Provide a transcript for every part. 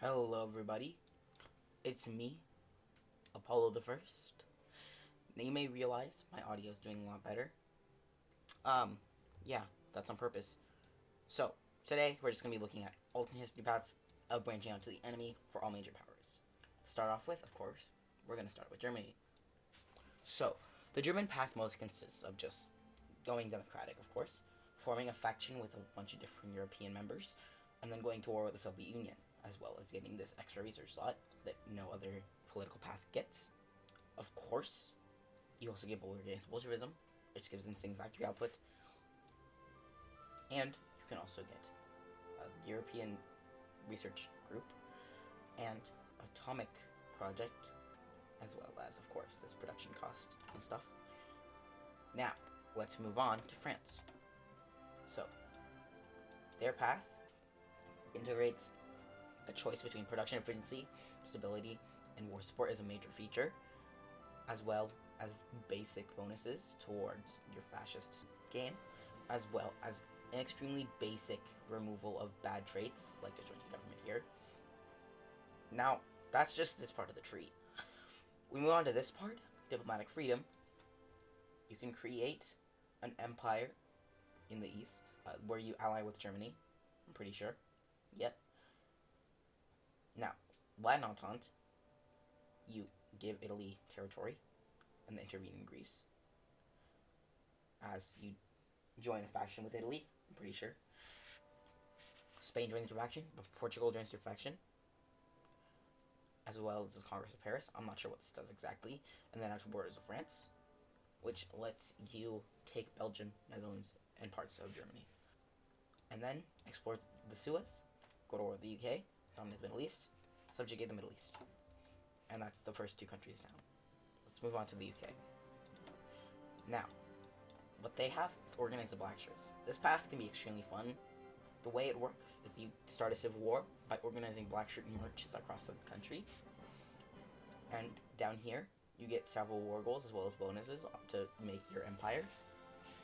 Hello everybody, it's me, Apollo the First. Now you may realize my audio is doing a lot better. Yeah, that's on purpose. So, today we're just going to be looking at alternate history paths of branching out to the enemy for all major powers. To start off with, of course, we're going to start with Germany. So, the German path mostly consists of just going democratic, of course, forming a faction with a bunch of different European members, and then going to war with the Soviet Union, as well as getting this extra research slot that no other political path gets. Of course, you also get war against Bolshevism, which gives insane factory output, and you can also get a European research group and atomic project, as well as, of course, this production cost and stuff. Now, let's move on to France. So, their path integrates a choice between production efficiency, stability, and war support as a major feature, as well as basic bonuses towards your fascist game, as well as an extremely basic removal of bad traits, like disjointed government here. Now, that's just this part of the tree. We move on to this part, diplomatic freedom. You can create an empire in the east, where you ally with Germany, I'm pretty sure. Yep. Now, Latin Entente, you give Italy territory, and then intervene in Greece. As you join a faction with Italy, I'm pretty sure. Spain joins your faction, but Portugal joins your faction, as well as the Congress of Paris. I'm not sure what this does exactly. And then actual borders of France, which lets you take Belgium, Netherlands, and parts of Germany. And then explore the Suez, go to war with the UK, dominate the Middle East, subjugate the Middle East. And that's the first two countries down. Let's move on to the UK. Now, what they have is organize the Black Shirts. This path can be extremely fun. The way it works is you start a civil war by organizing Black Shirt marches across the country. And down here, you get several war goals as well as bonuses to make your empire.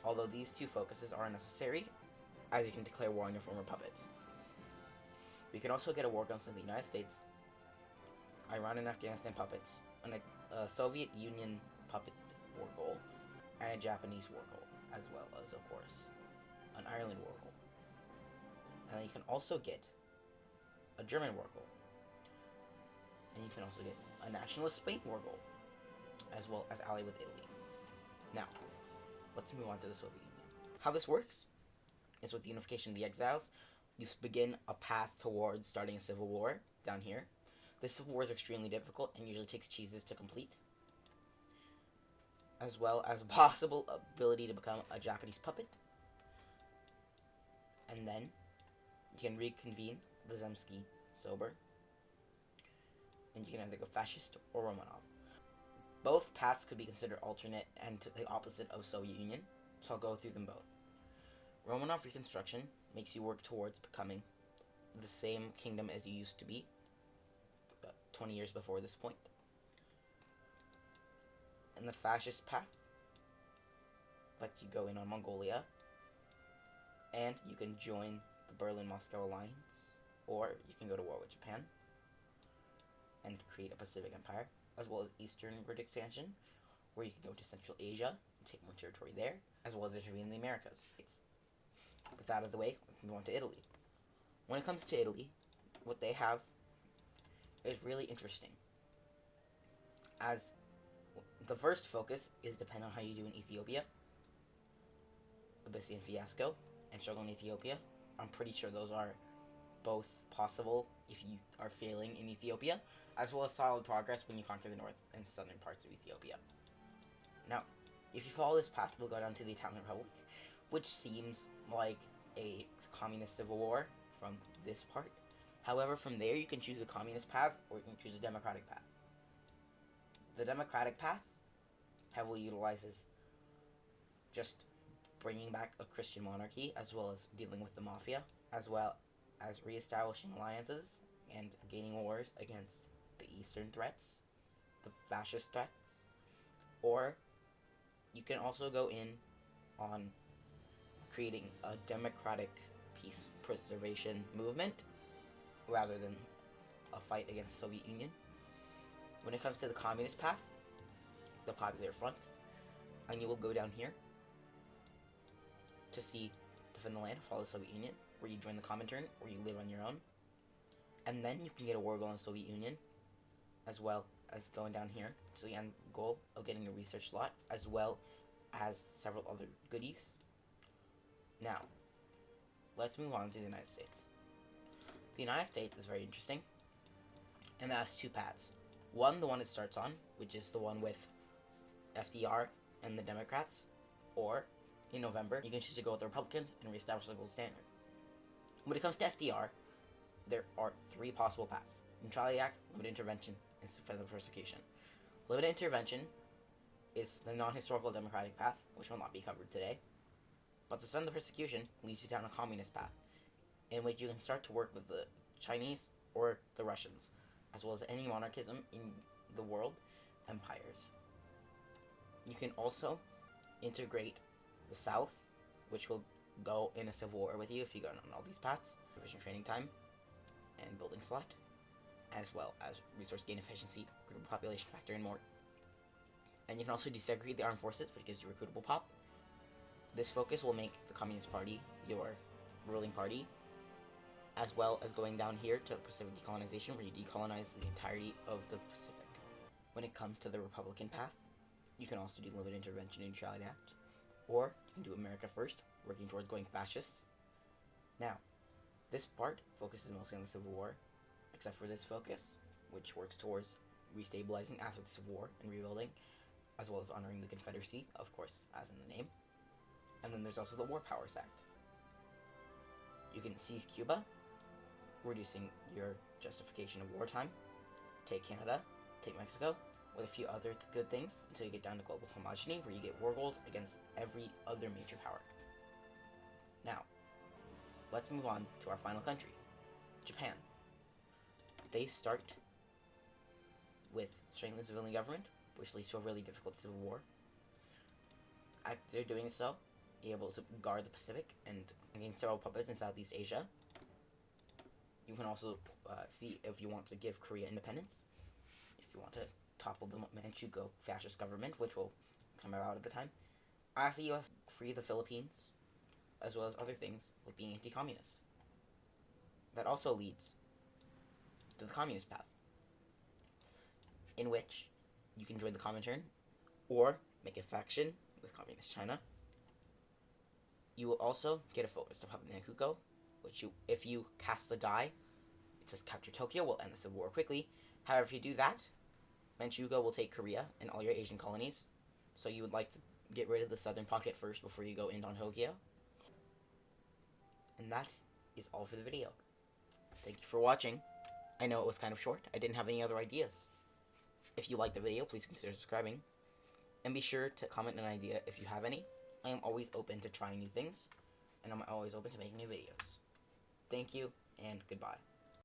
Although these two focuses are necessary, as you can declare war on your former puppets. We can also get a war against the United States, Iran and Afghanistan puppets, and a Soviet Union puppet war goal, and a Japanese war goal, as well as, of course, an Ireland war goal. And then you can also get a German war goal. And you can also get a nationalist Spain war goal, as well as ally with Italy. Now, let's move on to the Soviet Union. How this works is with the unification of the exiles, you begin a path towards starting a civil war down here. This civil war is extremely difficult and usually takes cheeses to complete, as well as a possible ability to become a Japanese puppet. And then you can reconvene the Zemsky Sober, and you can either go fascist or Romanov. Both paths could be considered alternate and the opposite of Soviet Union, so I'll go through them both. Romanov Reconstruction makes you work towards becoming the same kingdom as you used to be about 20 years before this point. And the fascist path lets you go in on Mongolia, and you can join the Berlin-Moscow alliance, or you can go to war with Japan and create a Pacific Empire, as well as Eastern Grid expansion, where you can go to Central Asia and take more territory there, as well as intervene in the Americas. With that out of the way, we can go on to Italy. When it comes to Italy, what they have is really interesting, as the first focus is dependent on how you do in Ethiopia, Abyssian Fiasco, and Struggle in Ethiopia. I'm pretty sure those are both possible if you are failing in Ethiopia, as well as solid progress when you conquer the north and southern parts of Ethiopia. Now, if you follow this path, we'll go down to the Italian Republic, which seems like a communist civil war from this part. However, from there you can choose the communist path or you can choose a democratic path. The democratic path heavily utilizes just bringing back a Christian monarchy, as well as dealing with the mafia, as well as reestablishing alliances and gaining wars against the eastern threats, the fascist threats. Or you can also go in on creating a democratic peace preservation movement rather than a fight against the Soviet Union. When it comes to the communist path, the Popular Front, and you will go down here to see defend the land, follow the Soviet Union, where you join the Comintern, or you live on your own. And then you can get a war goal in the Soviet Union, as well as going down here to the end goal of getting a research slot, as well as several other goodies. Now, let's move on to the United States. The United States is very interesting, and that has two paths. One, the one it starts on, which is the one with FDR and the Democrats, or in November, you can choose to go with the Republicans and reestablish the gold standard. When it comes to FDR, there are three possible paths: Neutrality Act, Limited Intervention, and Suspend the Persecution. Limited Intervention is the non-historical democratic path, which will not be covered today. But Suspend the Persecution leads you down a communist path, in which you can start to work with the Chinese or the Russians, as well as any monarchism in the world empires. You can also integrate the South, which will go in a civil war with you if you go on all these paths, provision training time, and building slot, as well as resource gain efficiency, recruitable population factor, and more. And you can also desegregate the armed forces, which gives you recruitable pop. This focus will make the Communist Party your ruling party, as well as going down here to Pacific decolonization, where you decolonize the entirety of the Pacific. When it comes to the Republican path, you can also do Limited Intervention and Neutrality Act, or you can do America First, working towards going fascist. Now, this part focuses mostly on the Civil War, except for this focus, which works towards restabilizing after the Civil War and rebuilding, as well as honoring the Confederacy, of course, as in the name. And then there's also the War Powers Act. You can seize Cuba, reducing your justification of wartime, take Canada, take Mexico, with a few other good things, until you get down to global homogeny, where you get war goals against every other major power. Now, let's move on to our final country, Japan. They start with strengthening the civilian government, which leads to a really difficult civil war. After doing so, you're able to guard the Pacific and gain several puppets in Southeast Asia. You can also see if you want to give Korea independence, if you want to topple the Manchukuo fascist government, which will come out at the time. Ask the U.S. free the Philippines, as well as other things like being anti-communist. That also leads to the communist path, in which you can join the Comintern or make a faction with Communist China. You will also get a focus to Puppet Manchukuo, which if you cast the die, it says capture Tokyo, will end the civil war quickly. However, if you do that, Manchukuo will take Korea and all your Asian colonies, so you would like to get rid of the southern pocket first before you go in on Tokyo. And that is all for the video. Thank you for watching. I know it was kind of short. I didn't have any other ideas. If you liked the video, please consider subscribing. And be sure to comment an idea if you have any. I am always open to trying new things, and I'm always open to making new videos. Thank you, and goodbye.